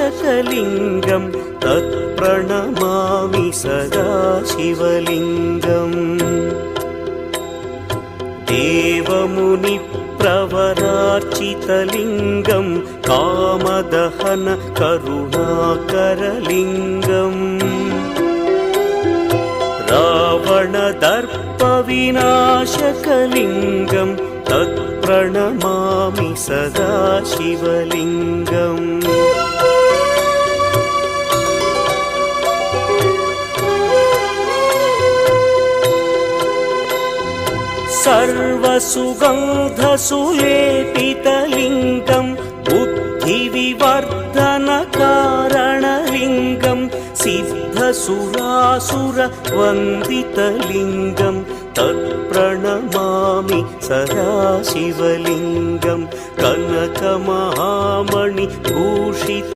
विनाशकलिङ्गं तत्प्रणमामि सदा शिवलिङ्गम् देवमुनिप्रवरार्चितलिङ्गं कामदहन करुणाकरलिङ्गम् रावणदर्पविनाशकलिङ्गं तत्प्रणमामि सदा शिवलिङ्गम् सर्वसुगन्धसुलेपितलिङ्गं बुद्धिविवर्धनकारणलिङ्गं सिद्धसुरासुरवन्दितलिङ्गं तत्प्रणमामि सदा शिवलिङ्गं कनकमहामणिभूषित